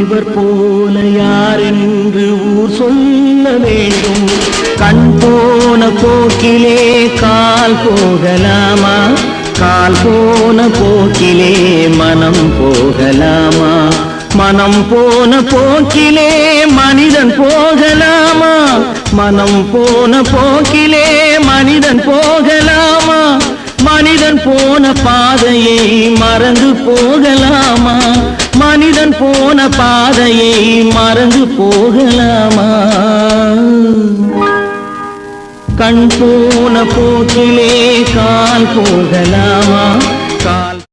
இவர் போல யார் என்று ஊர் சொல்ல வேண்டும். கண் போன போக்கிலே கால் போகலாமா? கால் போன போக்கிலே மனம் போகலாமா? மனம் போன போக்கிலே மனிதன் போகலாமா? மனம் போன போக்கிலே மனிதன் போகலாமா? மனிதன் போன பாதையை மறந்து போகலாமா? மனிதன் போன பாதையை மறந்து போகலாமா? கண் போன போக்கிலே கால் போகலாமா?